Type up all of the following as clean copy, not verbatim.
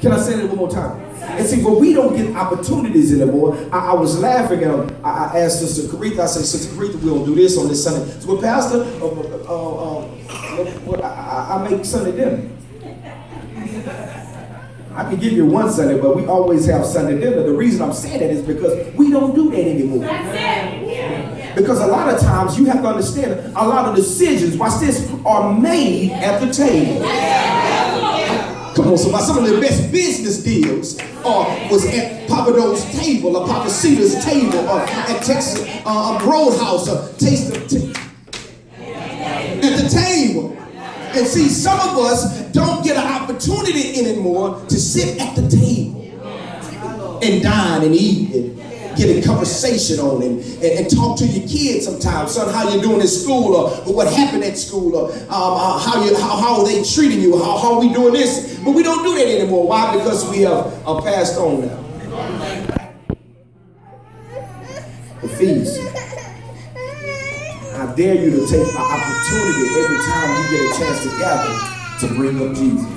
Can I say that one more time? And see, but we don't get opportunities anymore. I was laughing and I asked Sister Caretha, I said, Sister Caretha, we don't do this on this Sunday. So, well, Pastor, I make Sunday dinner. I can give you one Sunday, but we always have Sunday dinner. The reason I'm saying that is because we don't do that anymore. That's it. Yeah. Because a lot of times you have to understand a lot of decisions, watch this, are made at the table. Come on, somebody. Some of the best business deals was at Papa Do's table, or Papa Cedar's table, or at Texas Roadhouse, or Taste of at the table. And see, some of us don't get an opportunity anymore to sit at the table and dine and eat and get a conversation on and talk to your kids sometimes. Son, how you doing at school, or what happened at school, or how are they treating you, how are we doing this? But we don't do that anymore. Why? Because we have passed on now. The feast. I dare you to take an opportunity every time you get a chance to gather to bring up Jesus.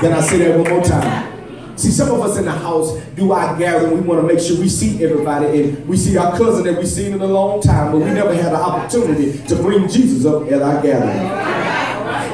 Then I say that one more time. See, some of us in the house do our gathering. We want to make sure we see everybody, and we see our cousin that we've seen in a long time, but we never had an opportunity to bring Jesus up at our gathering.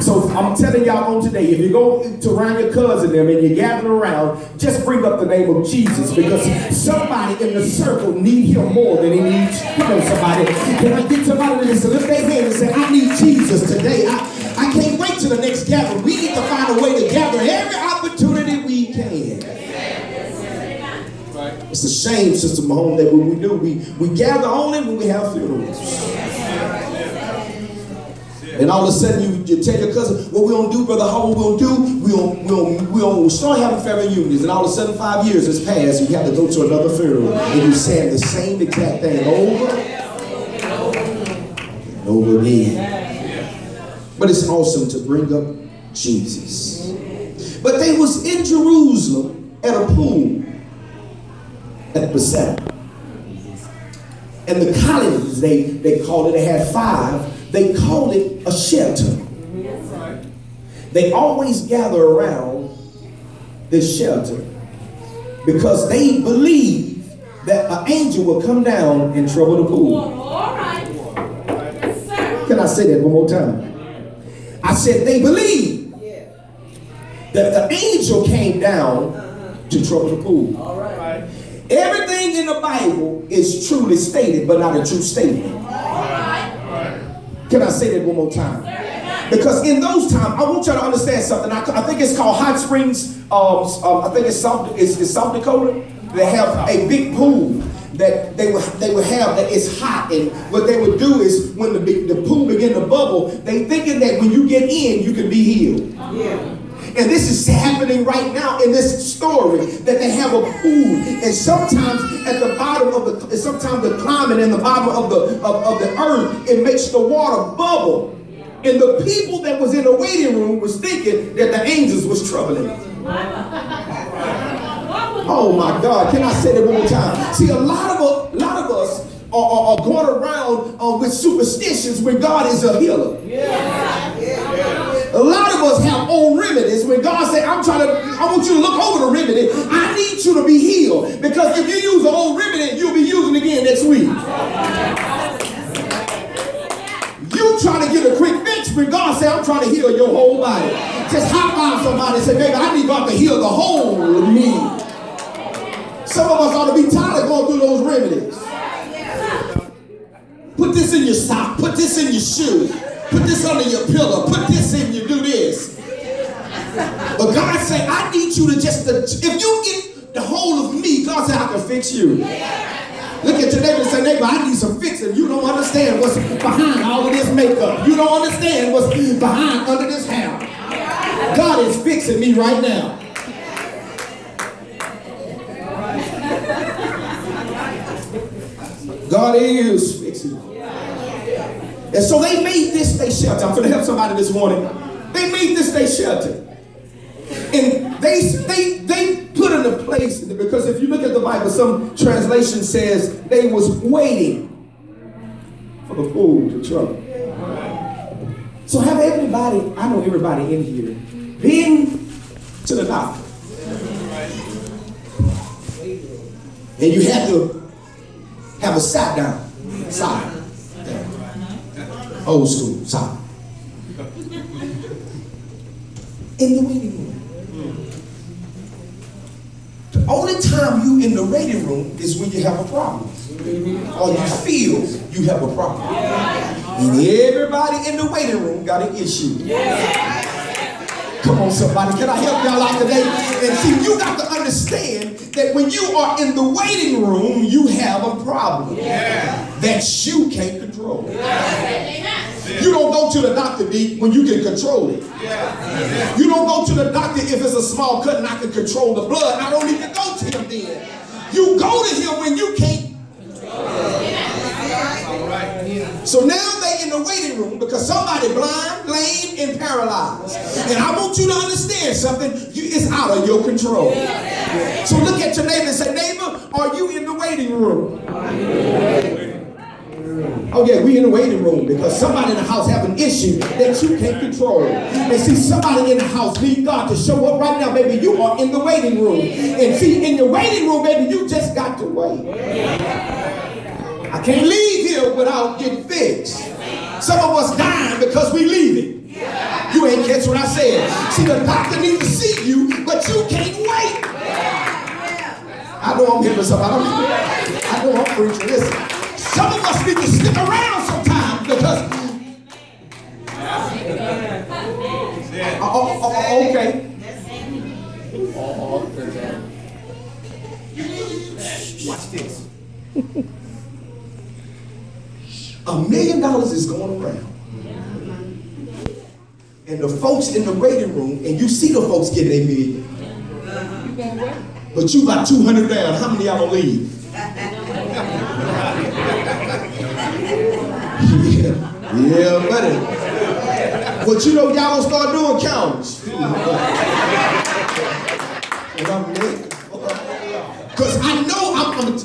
So I'm telling y'all on today, if you go to around your cousin them and you're gathering around, just bring up the name of Jesus, because somebody in the circle need him more than he needs somebody. Can I get somebody to lift their hand and say, I need Jesus today. I can't wait till the next gathering. We need to find a way to gather every opportunity we can. It's a shame, Sister Mahone, that what we do, we gather only when we have funerals. And all of a sudden you tell your cousin, what we gonna do, Brother Hall, what we gonna do, we gonna start having family reunions, and all of a sudden 5 years has passed and you have to go to another funeral, and you're saying the same exact thing over and over again. But it's awesome to bring up Jesus. But they was in Jerusalem at a pool at Bethesda. And the colonies, they called it, they had 5, they called it a shelter. They always gather around this shelter because they believe that an angel will come down and trouble the pool. All right. Yes, sir. Can I say that one more time? I said they believe that the angel came down to trouble the pool. All right. Everything in the Bible is truly stated, but not a true statement. Can I say that one more time? Because in those times, I want y'all to understand something. I think it's called Hot Springs. I think it's South Dakota. They have a big pool that they would have that is hot, and what they would do is when the pool begin to bubble, they thinking that when you get in, you can be healed. Yeah. And this is happening right now in this story, that they have a pool, and sometimes at the bottom of sometimes the climate in the bottom of the earth, it makes the water bubble. And the people that was in the waiting room was thinking that the angels was troubling them. Oh my God, can I say that one more time? See, a lot of us are going around with superstitions when God is a healer. A lot of us have old remedies when God said, I want you to look over the remedy. I need you to be healed. Because if you use an old remedy, you'll be using it again next week. You trying to get a quick fix when God said, I'm trying to heal your whole body. Just high five somebody and say, baby, I need God to heal the whole of me. Some of us ought to be tired of going through those remedies. Put this in your sock. Put this in your shoe. Put this under your pillow. Put this in you. Do this. But God said, I need you to if you get the whole of me, God said, I can fix you. Look at your neighbor and say, neighbor, I need some fixing. You don't understand what's behind all of this makeup. You don't understand what's behind under this hair. God is fixing me right now. God is fixing. And so they made this their shelter. I'm going to help somebody this morning. They made this their shelter. And they put in a place, because if you look at the Bible, some translation says they was waiting for the pool to trouble. So have everybody, I know everybody in here, been to the doctor. And you had to have a sat down. Old school, side. In the waiting room. The only time you in the waiting room is when you have a problem. Or you feel you have a problem. And everybody in the waiting room got an issue. Come on, somebody. Can I help y'all out today? And see, you got to understand that when you are in the waiting room, you have a problem that you can't control. You don't go to the doctor, D, when you can control it. You don't go to the doctor if it's a small cut and I can control the blood. I don't need to go to him then. You go to him when you can't. So now they in the waiting room because somebody blind, lame, and paralyzed. And I want you to understand something. It's out of your control. So look at your neighbor and say, neighbor, are you in the waiting room? Oh yeah, we in the waiting room because somebody in the house have an issue that you can't control. And see, somebody in the house need God to show up right now, baby. You are in the waiting room. And see, in the waiting room, baby, you just got to wait. I can't leave here without getting fixed. Some of us dying because we leaving. You ain't catch what I said. See, the doctor needs to see you, but you can't wait. I know I'm here for somebody. I know I'm preaching. Listen. Some of us need to stick around sometimes because okay. Watch this. $1 million is going around. And the folks in the waiting room, and you see the folks getting $1 million. But you got 200 down. How many of y'all gonna leave? Yeah, buddy. But you know, y'all gonna start doing counters. Because I know,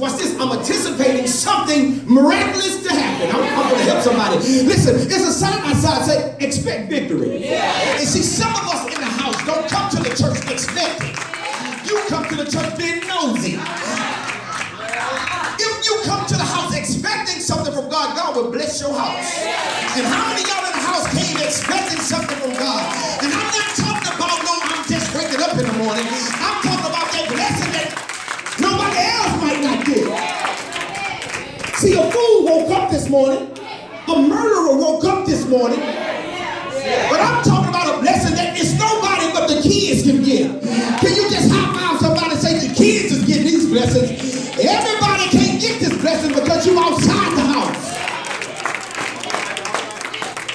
watch this, I'm anticipating something miraculous to happen. I'm going to help somebody. Listen, it's a sign outside say, expect victory. And see, some of us in the house don't come to the church expecting. You come to the church being nosy. If you come to the house expecting something from God, God will bless your house. And how many of y'all in the house came expecting something from God? And I'm not talking about, no, I'm just waking up in the morning. I'm talking about that blessing that nobody else might not get. See, a fool woke up this morning. A murderer woke up this morning. But I'm talking about a blessing that is nobody but the kids can get. Can you just high five somebody and say the kids is getting these blessings? Everybody can't get this blessing because you outside the house.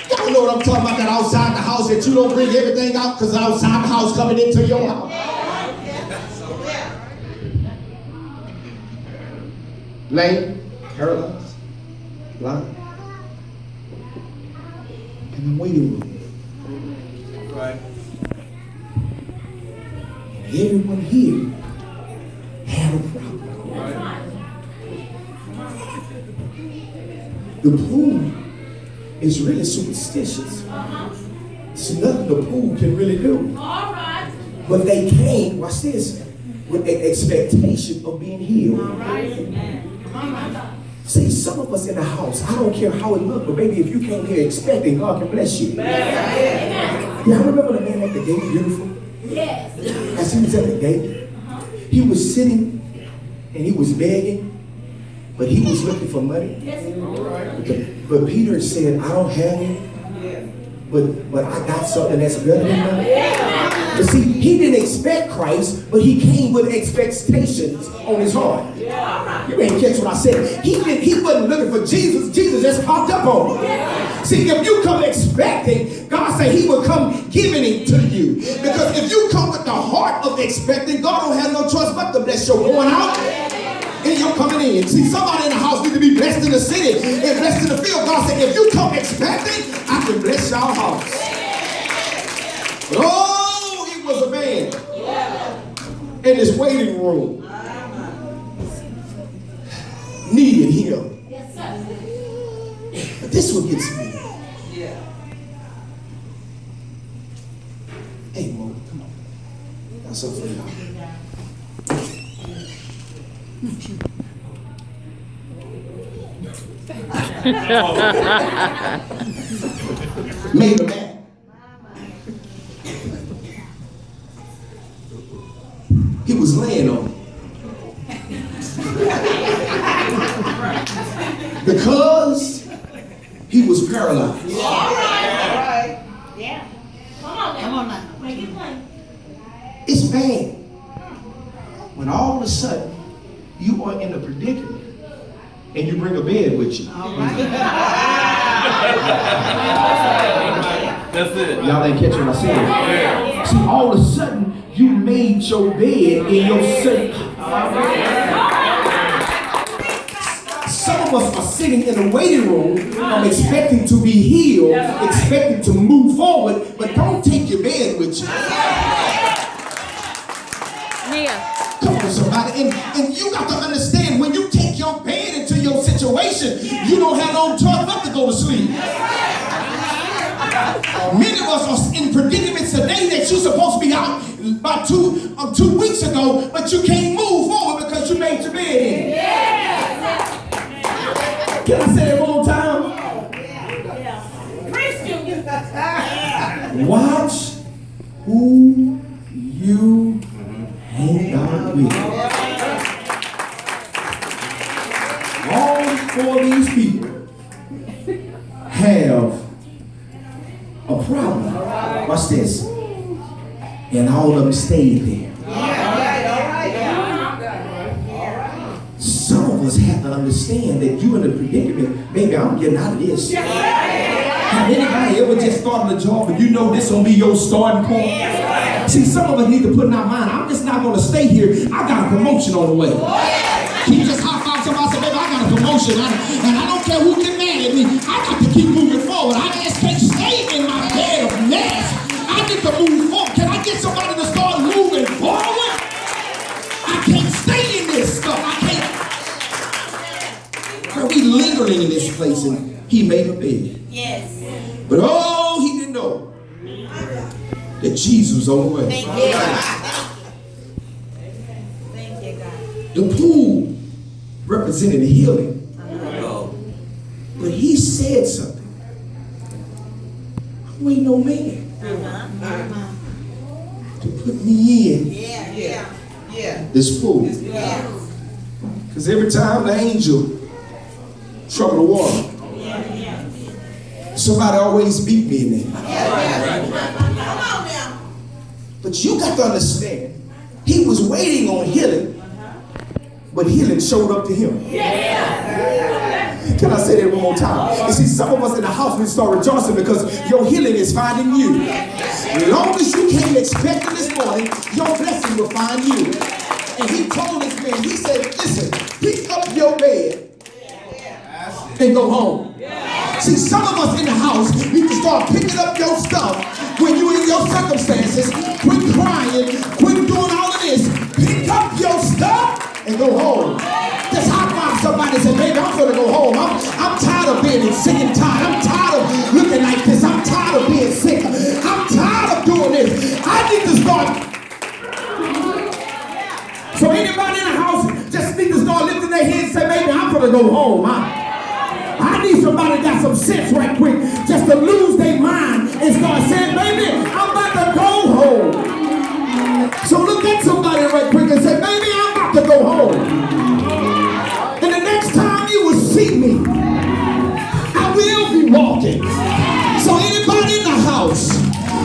Y'all know what I'm talking about, that outside the house, that you don't bring everything out because outside the house coming into your house. Lame, paralyzed, blind, in the waiting room. Right. And everyone here had a problem. Right. The pool is really superstitious. It's nothing the pool can really do. All right. But they came, watch this, with an expectation of being healed. All right. See, some of us in the house, I don't care how it looks, but baby, if you came here expecting, God can bless you. Yeah, I remember the man at the gate, beautiful. Yes. As he was at the gate, he was sitting and he was begging, but he was looking for money. But Peter said, I don't have it, but I got something that's better than money. But see, he didn't expect Christ, but he came with expectations on his heart. You ain't catch what I said. He wasn't looking for Jesus. Jesus just popped up on him. See, if you come expecting, God said he will come giving it to you. Because if you come with the heart of expecting, God don't have no choice but to bless your going out and you're coming in. See, somebody in the house needs to be blessed in the city and blessed in the field. God said, if you come expecting, I can bless y'all house. But oh, it was a man in his waiting room. Needed him. Yes, sir. But this one gets me. Yeah. Hey, Mo, come on. That's up for y'all. Made a man. He was laying on it. Because he was paralyzed. All right. Yeah. Come on now. Come on now. Make it plain. It's bad when all of a sudden you are in a predicament and you bring a bed with you. All right. That's it. Y'all ain't catching what I said. See, all of a sudden you made your bed in your sleep. Some of us are sitting in a waiting room, expecting to be healed, expecting to move forward, but don't take your bed with you. Come on, somebody. And you got to understand, when you take your bed into your situation, you don't have no choice but to go to sleep. Many of us are in predicaments today that you're supposed to be out about 2 weeks ago, but you can't move forward because you made your bed in. Can I say that one more time? Watch who you hang out with. All 4 of these people have a problem. Watch this. And all of them stayed there. Some of us have to understand that you're in a predicament. Baby, I'm getting out of this. Have anybody ever just started a job and you know this will be your starting point? See, some of us need to put in our mind, I'm just not going to stay here. I got a promotion on the way. Can you just high five somebody and say, baby, I got a promotion. And I don't care who get mad at me. I got to keep moving forward. I just can't stay in my bed of mess. I need to move forward. Can I get somebody to start moving forward? I can't stay in this stuff. I can't. We lingering in this place, and he made a bed. Yes. But oh, he didn't know that Jesus was on the way. Thank you, God. Thank you, God. The pool represented healing. But he said something. I'm waiting on man to put me in this pool. Because every time the angel troubled the water, somebody always beat me in there. But you got to understand, he was waiting on healing, but healing showed up to him. Can I say that one more time? You see, some of us in the house, we start rejoicing because your healing is finding you. As long as you came expecting this morning, your blessing will find you. And he told this man, he said, listen, pick up your bed and go home. See, some of us in the house need to start picking up your stuff when you're in your circumstances. Quit crying, quit doing all of this. Pick up your stuff and go home. Just high five somebody and say, baby, I'm gonna go home. I'm tired of being sick and tired. I'm tired of looking like this. I'm tired of being sick. I'm tired of doing this. I need to start. So anybody in the house just need to start lifting their hands and say, baby, I'm gonna go home. I need somebody that got some sense right quick just to lose their mind and start saying, baby, I'm about to go home. So look at somebody right quick and say, baby, I'm about to go home. And the next time you will see me, I will be walking. So anybody in the house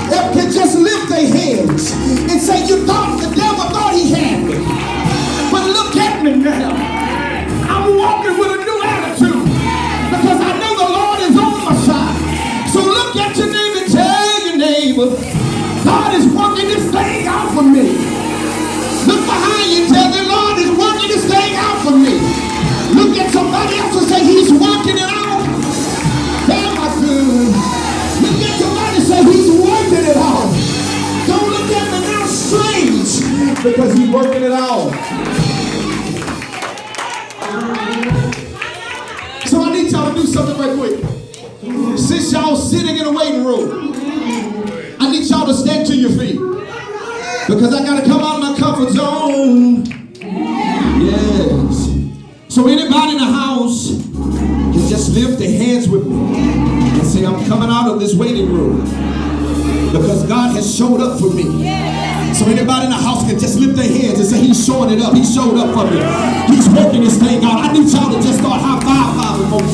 that can just lift their hands and say, you thought the devil thought he had me. But look at me now. I'm walking with a new attitude. Because I know the Lord is on my side. So look at your neighbor and tell your neighbor, God is working this thing out for me. Look behind you and tell the Lord is working this thing out for me. Look at somebody else and say, he's working it out. Damn, my good. Look at somebody and say, he's working it out. Don't look at me now strange, because he's working it out. So I need y'all to do something right quick. Since y'all sitting in a waiting room, I need y'all to stand to your feet. Because I got to come out of my comfort zone. Yes. So anybody in the house can just lift their hands with me and say, I'm coming out of this waiting room because God has showed up for me. So anybody in the house can just lift their hands and say, he's showing it up. He showed up for me. He's working this thing out. I need y'all to just start high-fiving folks.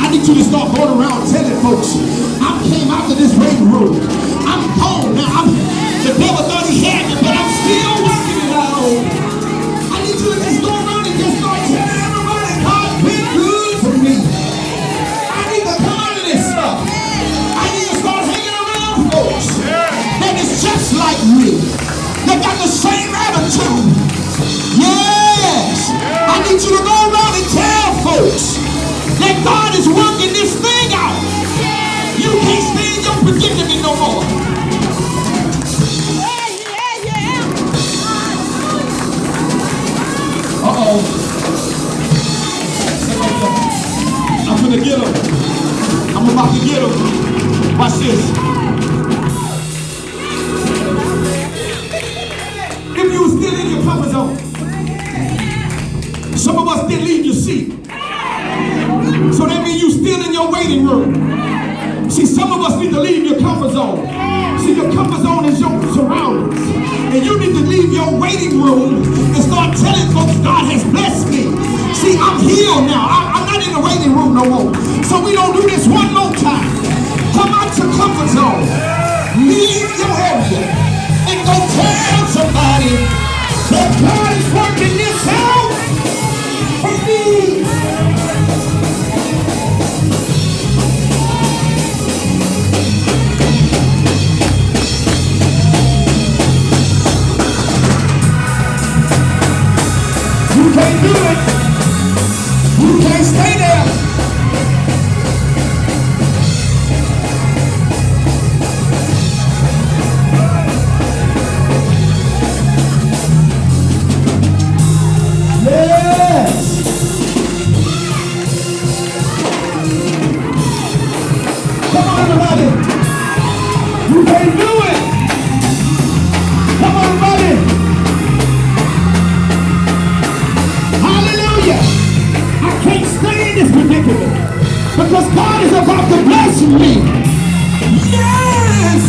I need you to start going around telling folks, I came out of this waiting room. I'm gone now. The devil thought he had me, but I'm still working it out. I need you to just go around and just start telling everybody, God's been good for me. I need to come out of this stuff. I need to start hanging around folks that is just like me. They got the same attitude. Yes. I need you to go around and tell folks that God is working this thing out. You can't stay in your predicament no more. Uh-oh. I'm gonna get him. I'm about to get him. Watch this. If you were still in your comfort zone, some of us didn't leave your seat. So that means you still in your waiting room. See, some of us need to leave your comfort zone. See, your comfort zone is your surroundings. And you need to leave your waiting room and start telling folks God has blessed me. See, I'm healed now. I'm not in the waiting room no more. So we don't do this one more time. Come out your comfort zone. Leave your area and go tell somebody that God is working this out for me. You can't do it. You can't stay there. Yes. Come on, everybody. You can't do it. Come on, everybody. Hallelujah. I can't stay in this predicament because God is about to bless me. Yes.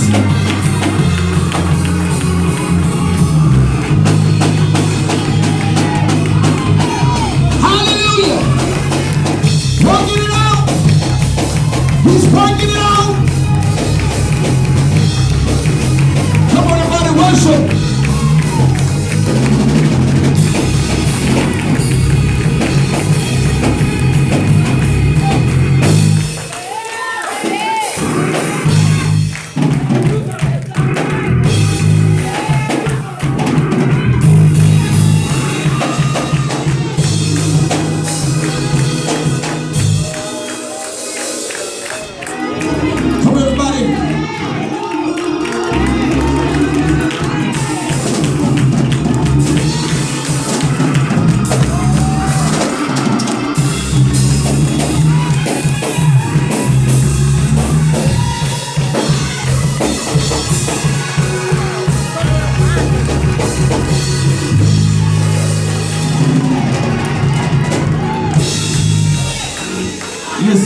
Hallelujah. Working it out. He's working it out. Come on, everybody, worship.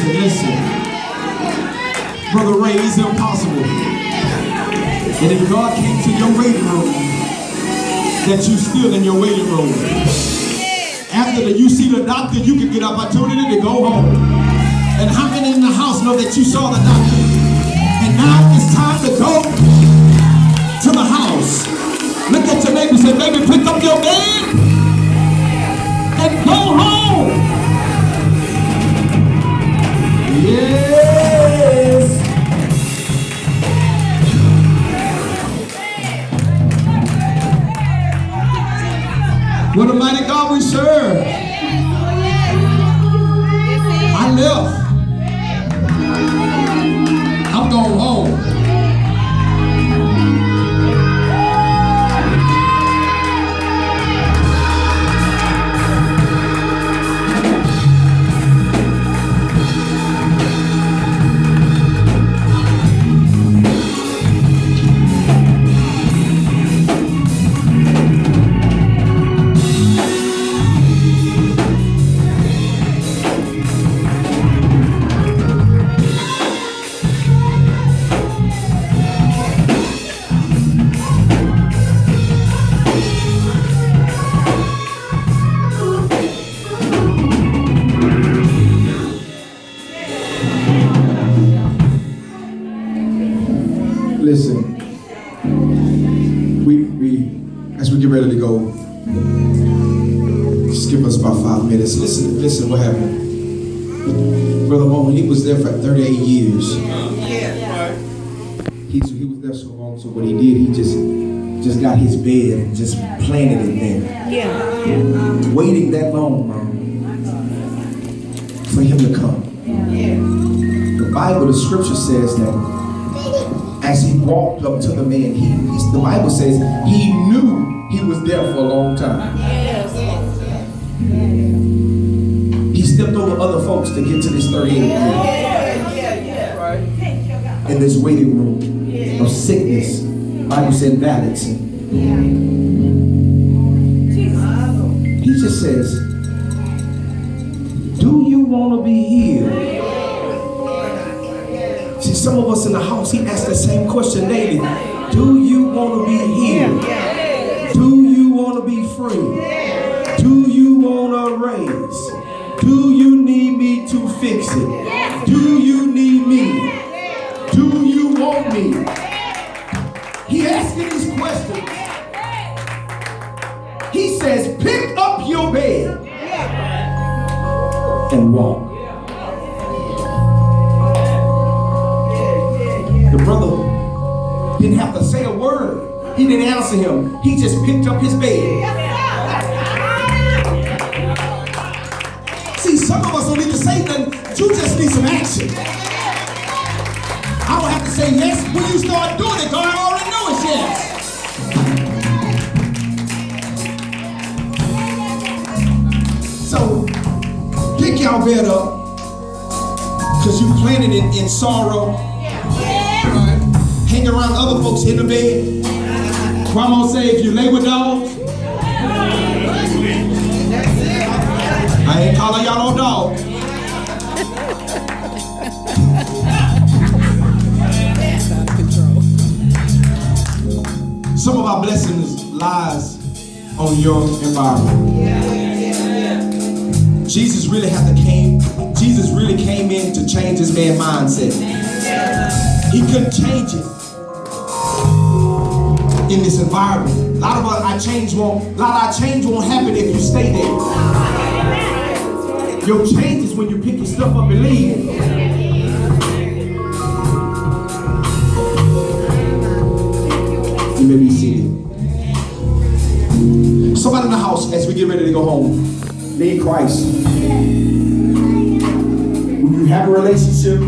Listen. Brother Ray, it's impossible. And if God came to your waiting room, that you still in your waiting room. After you see the doctor, you can get opportunity to go home. And how many in the house know that you saw the doctor? And now it's time to go to the house. Look at your neighbor and say, baby, pick up your bed and go home. Yes. What a mighty God we serve. I left. I'm going home. as we get ready to go, just give us about 5 minutes. Listen what happened. Brother Moen, he was there for 38 years. He was there so long, so what he did, he just got his bed and just planted it there. Waiting that long, for him to come. The Bible, the scripture says that as he walked up to the man, the Bible says he knew he was there for a long time. He stepped over other folks to get to this 38 years. In this waiting room of sickness, Bible said balance. He just says, do you want to be healed? See, some of us in the house, he asked the same question daily. Do you want to be healed? Do you want to be free? Do you want a raise? Do you need me to fix it? Do you need me? Do you want me? He asking these questions. He says, pick up your bed and walk. The brother didn't have to say a word. He didn't answer him. He just picked up his bed. See, some of us don't need to say nothing. You just need some action. I don't have to say yes. When you start doing it, God already knows it's yes. So, pick your bed up, because you planted it in sorrow. Hang around other folks in the bed. Grandma say, if you lay with dogs, I ain't calling y'all no dog. Some of our blessings lies on your environment. Jesus really came in to change this man's mindset. He couldn't change it in this environment. A lot of our change won't happen if you stay there. Your change is when you pick your stuff up and leave. You may be seated. Somebody in the house, as we get ready to go home, need Christ. When you have a relationship